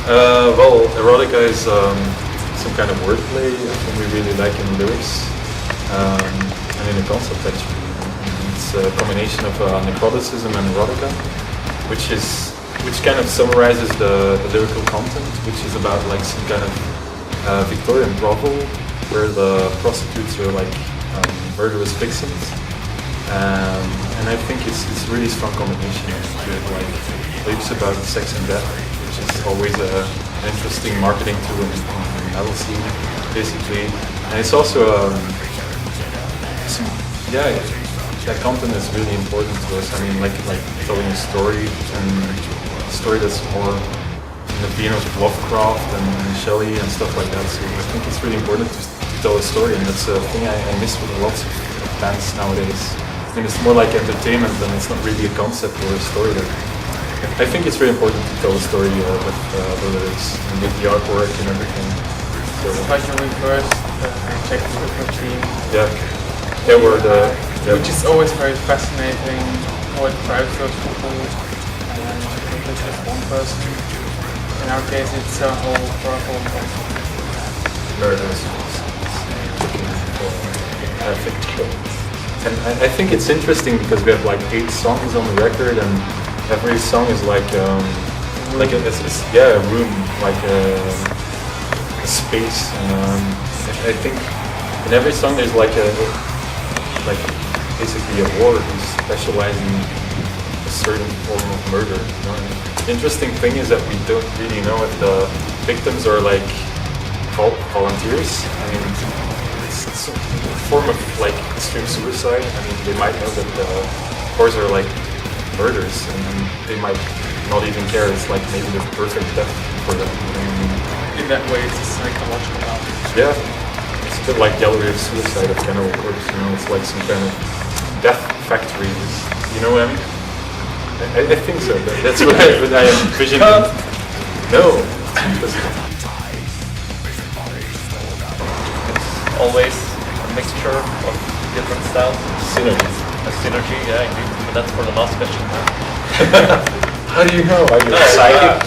Well, erotica is some kind of wordplay. I think we really like in lyrics and in the concept actually. It's a combination of necroticism and erotica, which kind of summarizes the lyrical content, which is about like some kind of Victorian brothel where the prostitutes are like murderous victims. And I think it's really strong combination with like lyrics about sex and death, which is always an interesting marketing tool in the metal scene, basically. And it's also that content is really important to us. I mean, like telling a story, and a story that's more in the vein of Lovecraft and Shelley and stuff like that. So I think it's really important to tell a story, and that's a thing I miss with lots of bands nowadays. I mean, it's more like entertainment, and it's not really a concept or a story. I think it's very important to tell a story with the lyrics and with the artwork and everything. So like you reversed technical team. Yeah, we're the. Which is always very fascinating. How it drives those people, and it's just one person. In our case, it's a whole brothel. Murders. And I think it's interesting because we have like 8 songs on the record, and every song is like a room, like a space. I think in every song there's basically a ward who specializes in a certain form of murder. You know? The interesting thing is that we don't really know if the victims are like volunteers. I mean, it's a form of like extreme suicide. I mean, they might know that the cores are like murders, and they might not even care. It's like maybe the perfect death for them. You know what I mean? In that way, it's a psychological element. Yeah, it's a bit like Gallery of Suicide of General Corpse. You know, it's like some kind of death factory. You know what I mean? I think so. That's what I envision. No. Always a mixture of different styles. Synergy. A synergy, yeah, indeed. But that's for the last question. How do you know? Are you psychic?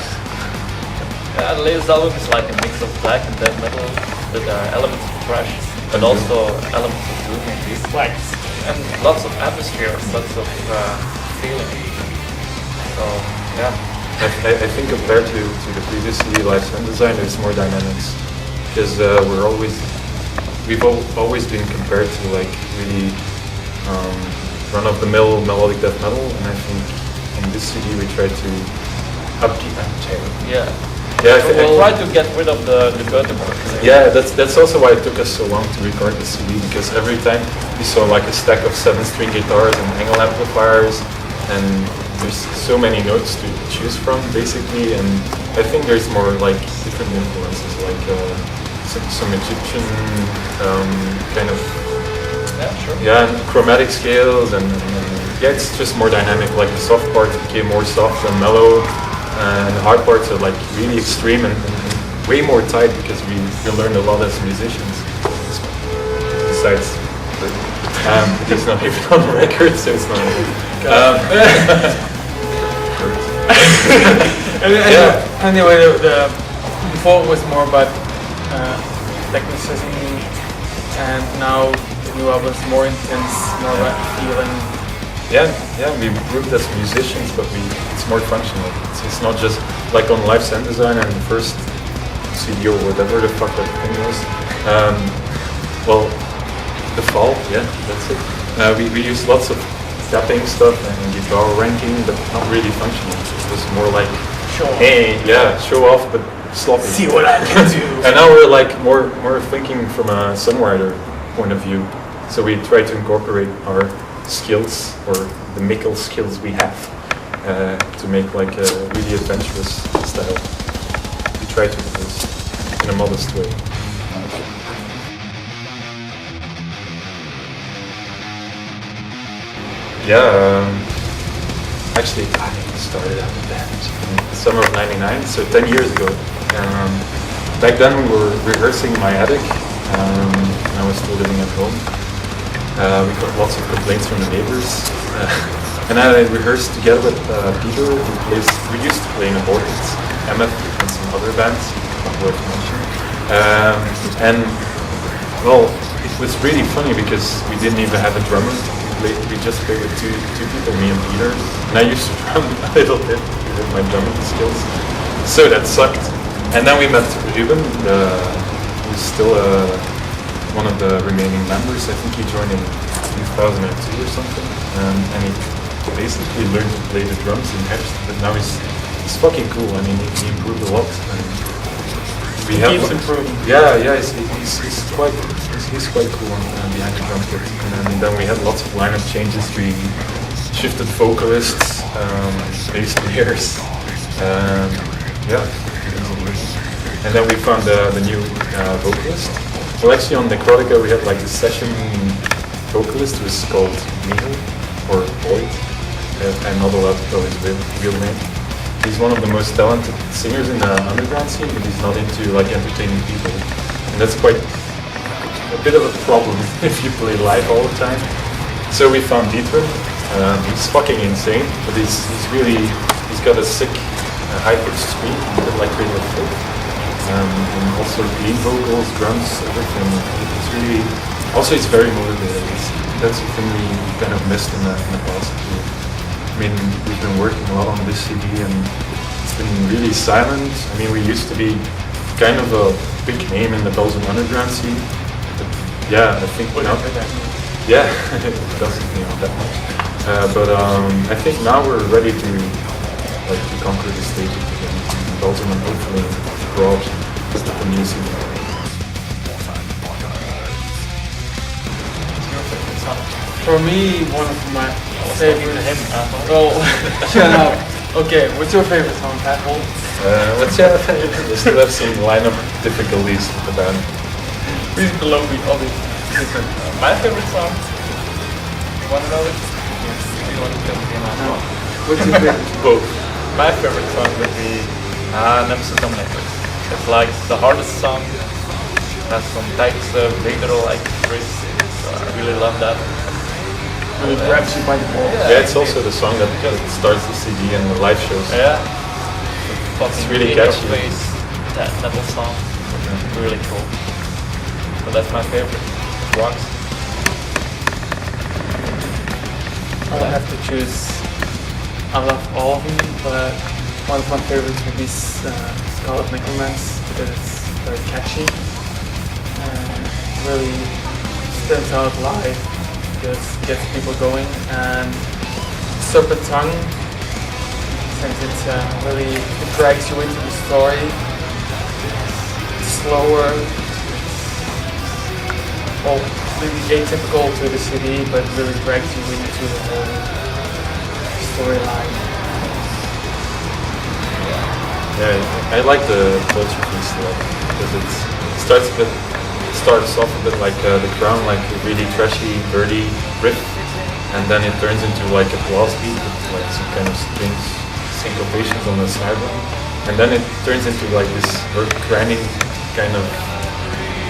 The latest album is like a mix of black and death metal with elements of thrash, but also elements of doom indeed. And lots of atmosphere, lots of feeling. So yeah. I think compared to the previous CD Live Sound Design, there's more dynamics because we've always been compared to like really run-of-the-mill melodic death metal, and I think in this CD we try to up the ante. Yeah. Yeah, we'll try to get rid of the Göteborg. Yeah, that's also why it took us so long to record the CD, because every time we saw like a stack of 7-string guitars and angle amplifiers, and there's so many notes to choose from basically, and I think there's more like different influences, like some Egyptian kind of and chromatic scales, and yeah, it's just more dynamic. Like the soft part became more soft and mellow, and the hard parts are like really extreme and way more tight because we learned a lot as musicians. Besides, it's not even on the record, so it's not. Anyway, before it was more about technicism, and now the new album is more intense, more about feeling. Yeah, we improved as musicians, but it's more functional. It's not just like on Live Sound Design and the first CD or whatever the fuck that thing was. Well, the fall, yeah, that's it. We used lots of tapping stuff and guitar ranking, but not really functional. It was more like, show off, but sloppy. See what I can do. And now we're like more thinking from a songwriter point of view. So we try to incorporate our skills, or the mickle skills we have, to make like a really adventurous style. We try to do this in a modest way. Actually I started out in band in the summer of '99, so 10 years ago. Back then we were rehearsing in my attic, and I was still living at home. We got lots of complaints from the neighbors, and I rehearsed together with Peter, we used to play in abortions. MF and some other bands worth mentioning. And well, it was really funny because we didn't even have a drummer. We just played with two people, me and Peter. And I used to drum a little bit with my drumming skills, so that sucked. And then we met Ruben, who's still one of the remaining members. I think he joined in 2002 or something, and he basically learned to play the drums in Herfst. But now he's fucking cool. I mean, he improved a lot. And we he keeps improving. Yeah, he's quite cool behind the drum kit. And then we had lots of lineup changes. We shifted vocalists, bass players. Yeah. And then we found the new vocalist. Well, actually on Necrotica we had like a session vocalist who is called Nieuwe, or Boyd. I'm not allowed to tell his real name. He's one of the most talented singers in the underground scene, but he's not into like entertaining people. And that's quite a bit of a problem if you play live all the time. So we found Dieter. He's fucking insane, but he's got a sick high-pitched scream, a bit like Radio Folk. And also clean vocals, drums, everything. It's really, also it's very motivated. That's the thing we kind of missed in the past. I mean, we've been working a lot on this CD and it's been really silent. I mean, we used to be kind of a big name in the Belgian underground scene. But yeah, I think now, yeah, it doesn't that much. But I think now we're ready to conquer the stages again in Belgium and hopefully abroad with the music. For me, one of my favorite. Well, shut up. Okay, what's your favorite song, Pat? What's your favorite? We still have some lineup difficulties with the band. Please below me, obviously. My favorite song. You want to know it? You want to tell me now? What's your favorite? Both. My favorite song would be Nemesis Dominator. It's like the hardest song. Has some types of later-like riffs. So I really love that. It grabs you by the balls. Yeah, it's also the song that starts the CD and the live shows. Yeah. It's really catchy. That metal song. Really cool. So that's my favorite. Rocks. I have to choose. I love all of them, but one of my favorites would be Scarlet Necromance because it's very catchy and really stands out live. Just gets people going, and Serpent Tongue, since it's really, it drags you into the story. It's slower, well, maybe atypical to the CD, but really drags you into the whole storyline. Yeah, I like the culture piece a lot because it starts off a bit like The Crown, like a really trashy, dirty riff, and then it turns into like a blast beat with like some kind of strings, syncopations on the sideline, and then it turns into like this grinding kind of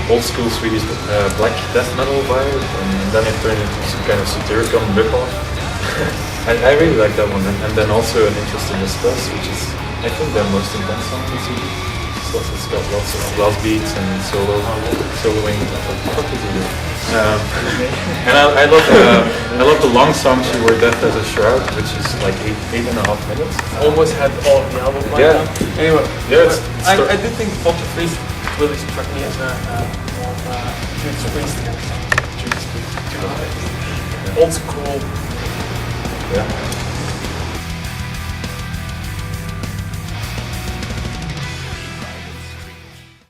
old school Swedish black death metal vibe, and then it turned into some kind of Satyricon ripoff. I really like that one, and then also An Interest in Distress, which is I think the most intense song on the CD. It's got lots of blast beats and soloing. What the fuck is he doing? And I love the long song "She Wore Death as a Shroud," which is like 8.5 minutes. Almost had all of the album by now. Anyway, I did think Vulture Priest really struck me as a more of a Judas Priest. Old school